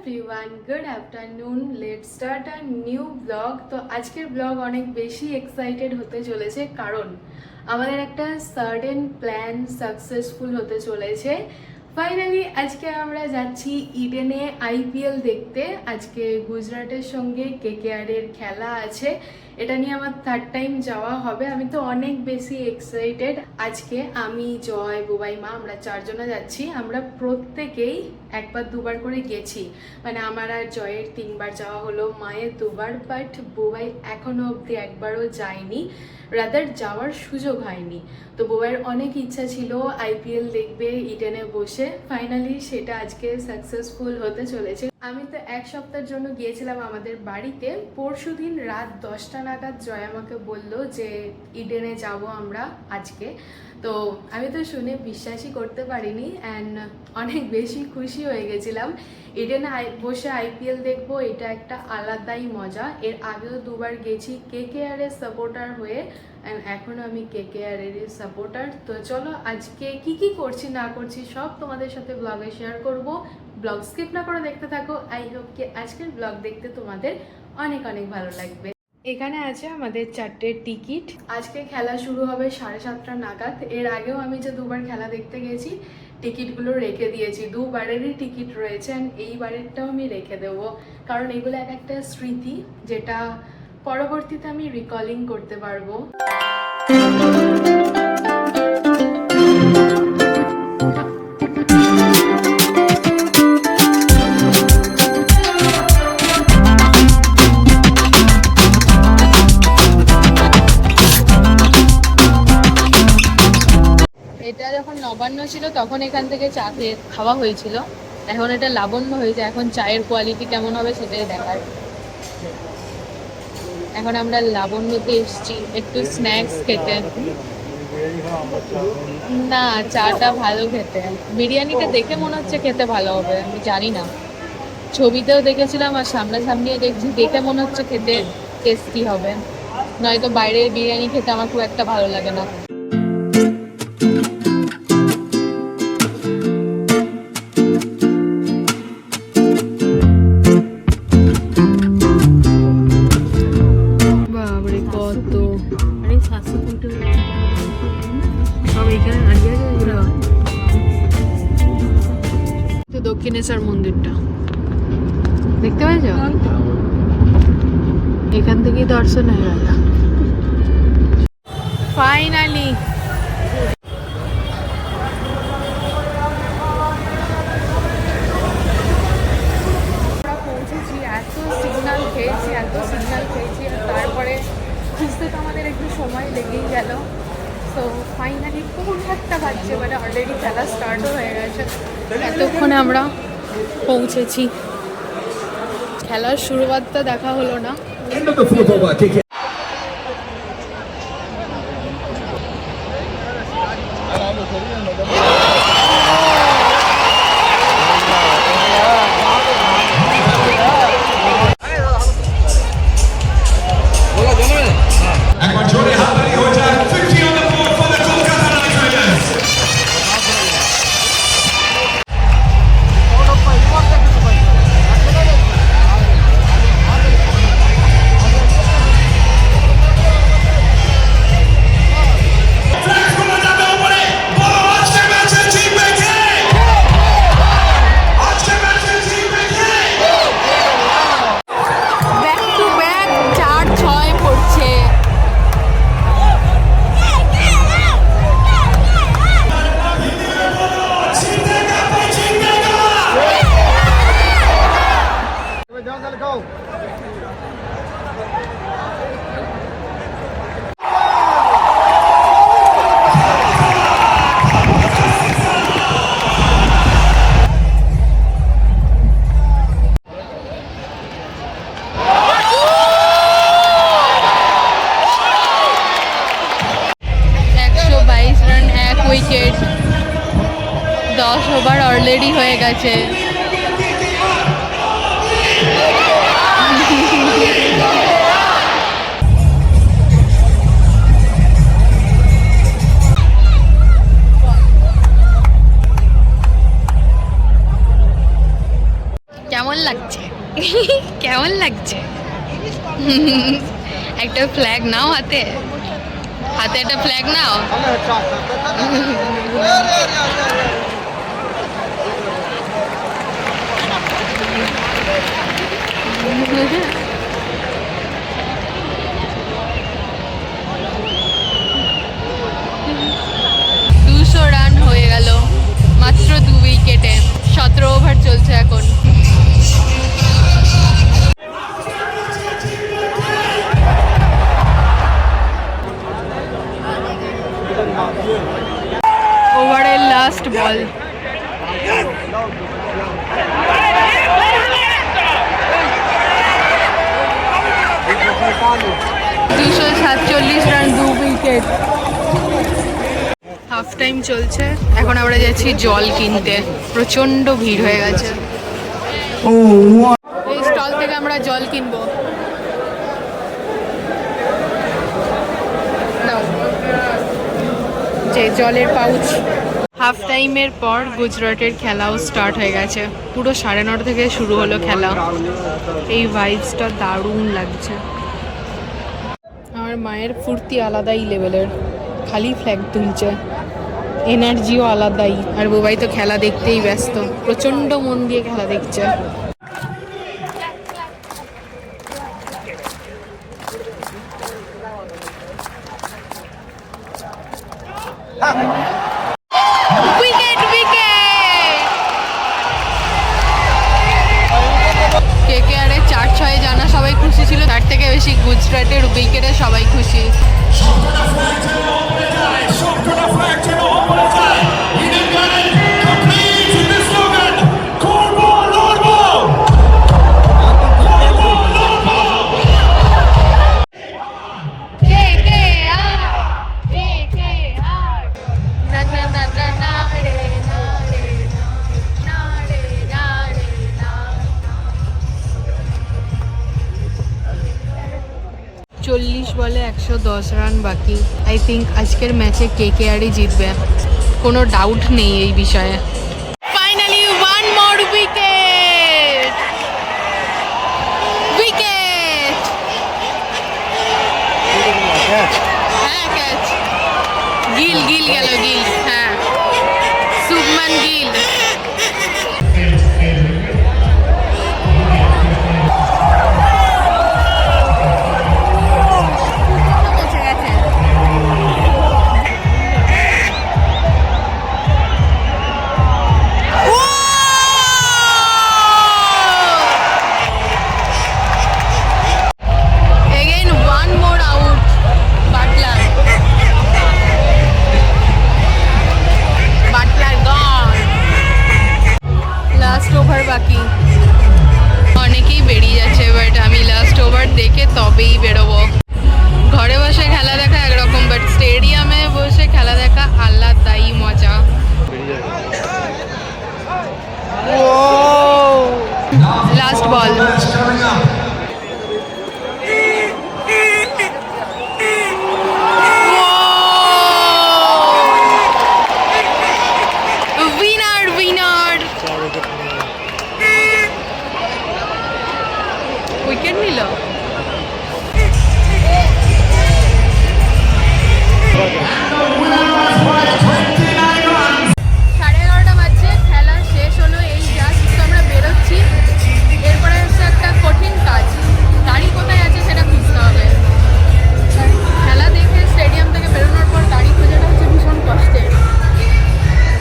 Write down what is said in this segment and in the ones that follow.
Everyone, good afternoon. Let's start a new blog. তো আজকের blog অনেক বেশি এক্সাইটেড হতে চলেছে, কারণ আমাদের একটা সার্টেন প্ল্যান সাকসেসফুল হতে চলেছে। ফাইনালি আজকে আমরা যাচ্ছি ইডেনে আইপিএল দেখতে। আজকে গুজরাটের সঙ্গে কেকেআরের খেলা আছে, এটা নিয়ে আমার থার্ড টাইম যাওয়া হবে। আমি তো অনেক বেশি এক্সাইটেড। আজকে আমি, জয়, বুবাই মা, আমরা চারজনে যাচ্ছি। আমরা প্রত্যেকেই একবার দুবার করে গেছি, মানে আমার আর জয়ের 3বার যাওয়া হলো, মায়ের 2বার, বাট বুবাই এখনো অবধি একবারও যায়নি, রাদার যাওয়ার সুযোগ হয়নি। তো বুবাইয়ের অনেক ইচ্ছা ছিল আইপিএল দেখবে ইডেনে বসে। ফাইনালি সেটা আজকে সাকসেসফুল হতে চলেছে। আমি তো এক সপ্তাহের জন্য গিয়েছিলাম আমাদের বাড়িতে। পরশুদিন রাত 10টা নাগাদ জয় আমাকে বললো যে ইডেনে যাব আমরা আজকে। তো আমি তো শুনে বিশ্বাসই করতে পারিনি, অ্যান্ড অনেক বেশি খুশি হয়ে গেছিলাম। ইডেনে বসে আইপিএল দেখবো, এটা একটা আলাদাই মজা। এর আগেও 2বার গেছি কেকেআরের সাপোর্টার হয়ে, অ্যান্ড এখনও আমি কেকেআরেরই সাপোর্টার। তো চলো আজকে কি কি করছি না করছি সব তোমাদের সাথে ব্লগে শেয়ার করব। ব্লগ স্কিপ না করে দেখতে থাকো। আই হোপ কি আজকের ব্লগ দেখতে তোমাদের অনেক অনেক ভালো লাগবে। এখানে আছে আমাদের 4টে টিকিট। আজকে খেলা শুরু হবে 7:30 নাগাদ। এর আগেও আমি যে 2বার খেলা দেখতে গেছি টিকিটগুলো রেখে দিয়েছি, 2বারেরই টিকিট রয়েছে, অ্যান্ড এইবারেরটাও আমি রেখে দেবো, কারণ এগুলো এক একটা স্মৃতি যেটা পরবর্তীতে আমি রিকলিং করতে পারবো। এটা যখন নবান্ন ছিল তখন এখান থেকে চা খাওয়া হয়েছিল, এখন এটা লাবণ্য হয়েছে। এখন চায়ের কোয়ালিটি কেমন হবে সেটাই দেখার। এখন আমরা লাবণ্যতে এসেছি একটু স্ন্যাক্স খেতে। না, চাটা ভালো খেতে। বিরিয়ানিটা দেখে মনে হচ্ছে খেতে ভালো হবে, আমি জানি না। ছবিতেও দেখেছিলাম আর সামনাসামনিও দেখছি, দেখে মনে হচ্ছে খেতে টেস্টি হবে। নয়তো বাইরের বিরিয়ানি খেতে আমার খুব একটা ভালো লাগে না। দক্ষিণেশ্বর মন্দিরটা দেখতে পাচ্ছ, এখান থেকেই দর্শন হয়ে গেল ফাইনালি। আমরা পৌঁছেছি, এত সিগন্যাল খেয়েছি আর তারপরে খুঁজতে তো আমাদের একটু সময় লেগেই গেল। তো ফাইনালি 4:30 বাজছে, মানে অলরেডি খেলা স্টার্টও হয়ে গেছে। এতক্ষণে আমরা পৌঁছেছি। খেলার শুরুয়াতটা দেখা হলো না। উইকেট, 10 ওভার অলরেডি হয়ে গেছে। কেমন লাগছে? কেমন লাগছে? একটা ফ্ল্যাগ নাও হাতে, হাতে একটা ফ্ল্যাগ নাও। রান হয়ে গেল মাত্র 2 উইকেটে, 17 ওভার চলছে এখন। ওভারের লাস্ট বল। 247 রান, 2 উইকেট। হাফ টাইম চলছে, এখন আমরা যাচ্ছি জল কিনতে। প্রচন্ড ভিড় হয়ে গেছে। এই স্টল থেকে আমরা জল কিনবো। যে জলের পাউচ। হাফ টাইমের পর গুজরাটের খেলাও স্টার্ট হয়ে গেছে। পুরো 9:30 থেকে শুরু হলো খেলা। এই ভাইবসটা দারুণ লাগছে। আমার মায়ের ফুর্তি আলাদাই লেভেলের, খালি ফ্ল্যাগ তুলছে, এনার্জিও আলাদাই। আর বুবাই তো খেলা দেখতেই ব্যস্ত, প্রচন্ড মন দিয়ে খেলা দেখছে। Wicket wicket! KKR এর 4-6 জানা সবাই খুশি ছিল, তার থেকে বেশি গুজরাটের উইকেটে সবাই খুশি। বলে 110 রান বাকি। আই থিঙ্ক আজকের ম্যাচে KKR-ই জিতবে, কোনো ডাউট নেই এই বিষয়ে। Finally one more wicket! Wicket! হ্যাঁ ক্যাচ। গিল গিল গেল, গিল। হ্যাঁ, শুভমান গিল। অনেকেই বেরিয়ে যাচ্ছে, বাট আমি লাস্ট ওভার দেখে তবেই বেরোবো। ঘরে বসে খেলা দেখা একরকম, বাট স্টেডিয়ামে বসে খেলা দেখা আলাদাই মজা। লাস্ট বল। Winner winner! উইকেট নিল। 11:30 বাজছে, খেলা শেষ হলো এই জাস্ট। তো আমরা বেরোচ্ছি, এরপরে হচ্ছে একটা কঠিন কাজ। গাড়ি কোথায় আছে সেটা খুঁজতে হবে। খেলা দেখে স্টেডিয়াম থেকে বেরোনোর পর গাড়ি খোঁজাটা হচ্ছে ভীষণ কষ্টের।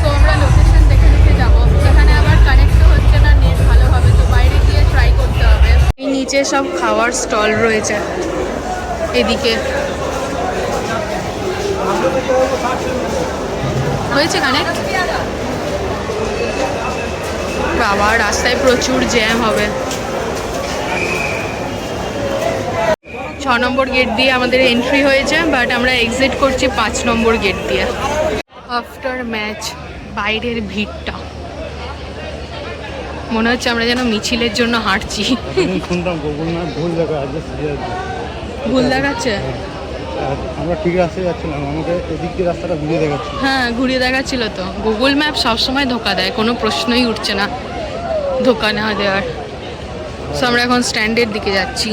তো আমরা লোকেশন দেখে দেখে যাবো, যেখানে আবার কানেক্টও হচ্ছে না নেট ভালোভাবে, তো বাইরে গিয়ে ট্রাই করতে হবে। এই নিচে সব খাওয়ার স্টল রয়েছে এদিকে। হয়েছে কানেক্ট? বাবা, রাস্তায় প্রচুর জ্যাম হবে। 6 নম্বর গেট দিয়ে আমাদের এন্ট্রি হয়েছে, বাট আমরা এক্সিট করছি 5 নম্বর গেট দিয়ে। আফটার ম্যাচ বাইরের ভিড়টা মনে হচ্ছে আমরা যেন মিছিলের জন্য হাঁটছি। ভুল দেখাচ্ছে? আমরা ঠিক রাস্তায় যাচ্ছিলাম, আমাকে এদিক দিয়ে রাস্তাটা ঘুরিয়ে দেখাচ্ছিল। হ্যাঁ, ঘুরিয়ে দেখাচ্ছিল তো। গুগল ম্যাপ সবসময় ধোকা দেয়, কোনো প্রশ্নই উঠছে না ধোকা না দেওয়ার। সো আমরা এখন স্ট্যান্ডের দিকে যাচ্ছি।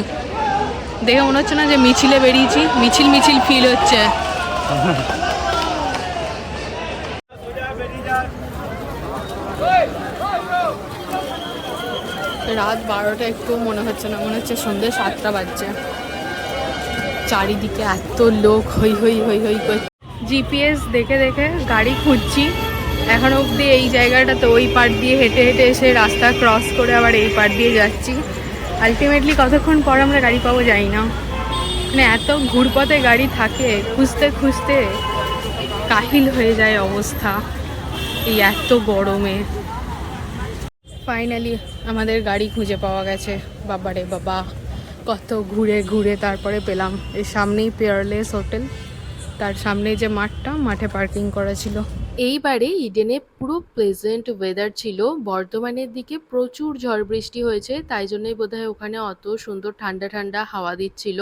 দেখে মনে হচ্ছে না যে মিছিলে বেরিয়েছি, মিছিল মিছিল ফিল হচ্ছে। রাত 12টা একটু মনে হচ্ছে না, মনে হচ্ছে সন্ধ্যে 7টা বাজছে। চারিদিকে এত লোক হই হই হই হই করছে। জিপিএস দেখে দেখে গাড়ি খুঁজছি, এখন অবধি এই জায়গাটাতে ওই পার দিয়ে হেঁটে হেঁটে এসে রাস্তা ক্রস করে আবার এই পার দিয়ে যাচ্ছি। আলটিমেটলি কতক্ষণ পর আমরা গাড়ি পাবো জানি না, মানে এত ঘুরপথে গাড়ি থাকে, খুঁজতে খুঁজতে কাহিল হয়ে যায় অবস্থা এই এত গরমে। ফাইনালি আমাদের গাড়ি খুঁজে পাওয়া গেছে। বাবারে বাবা, কত ঘুরে ঘুরে তারপরে পেলাম। এর সামনেই পিয়ারলেস হোটেল, তার সামনে যে মাঠটা, মাঠে পার্কিং করা ছিল। এইবারে ইডেনে পুরো প্লেজেন্ট ওয়েদার ছিল। বর্ধমানের দিকে প্রচুর ঝড় বৃষ্টি হয়েছে, তাই জন্যই বোধহয় ওখানে অত সুন্দর ঠান্ডা ঠান্ডা হাওয়া দিচ্ছিল।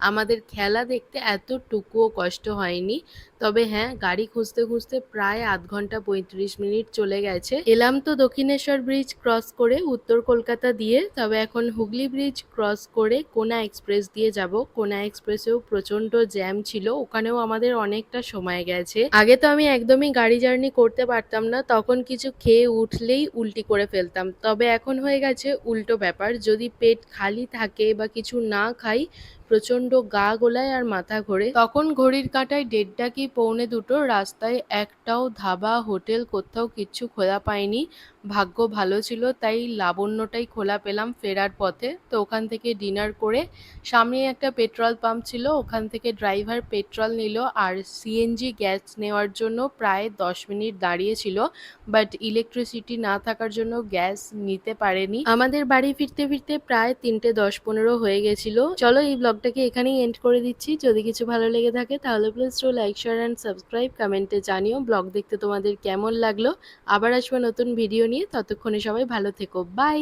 আমাদের খেলা দেখতে এতটুকুও কষ্ট হয়নি। তবে হ্যাঁ, গাড়ি খুঁজতে খুঁজতে প্রায় 8 ঘন্টা 35 মিনিট চলে গেছে। এলাম তো দক্ষিণেশ্বর ব্রিজ ক্রস করে উত্তর কলকাতা দিয়ে, তবে এখন হুগলি ব্রিজ ক্রস করে কোনা এক্সপ্রেস দিয়ে যাব। কোনা এক্সপ্রেসেও প্রচন্ড জ্যাম ছিল, ওখানেও আমাদের অনেকটা সময় গেছে। আগে তো আমি একদমই গাড়ি জার্নি করতে পারতাম না, তখন কিছু খেয়ে উঠলেই উল্টি করে ফেলতাম। তবে এখন হয়ে গেছে উল্টো ব্যাপার, যদি পেট খালি থাকে বা কিছু না খাই, প্রচন্ড গা গোলায় আর মাথা ঘোরে। তখন ঘড়ির কাঁটায় 1:30 কি 1:45, রাস্তায় একটাও ধাবা হোটেল কোথাও কিচ্ছু খোলা পাইনি। ভাগ্য ভালো ছিল তাই লাবণ্যটাই খোলা পেলাম ফেরার পথে। তো ওখান থেকে ডিনার করে সামনে একটা পেট্রোল পাম্প ছিল, ওখান থেকে ড্রাইভার পেট্রোল নিল আর সিএনজি গ্যাস নেওয়ার জন্য প্রায় 10 মিনিট দাঁড়িয়েছিল, বাট ইলেকট্রিসিটি না থাকার জন্য গ্যাস নিতে পারেনি। আমাদের বাড়ি ফিরতে ফিরতে প্রায় 3:10-15 হয়ে গেছিল। চলো এই ব্লগটাকে এখানেই এন্ড করে দিচ্ছি। যদি কিছু ভালো লেগে থাকে তাহলে please to like, share and subscribe. কমেন্টে জানিও ব্লগ দেখতে তোমাদের কেমন লাগলো। আবার আসবো নতুন ভিডিও নিয়ে, ততক্ষণে সবাই ভালো থেকো, বাই।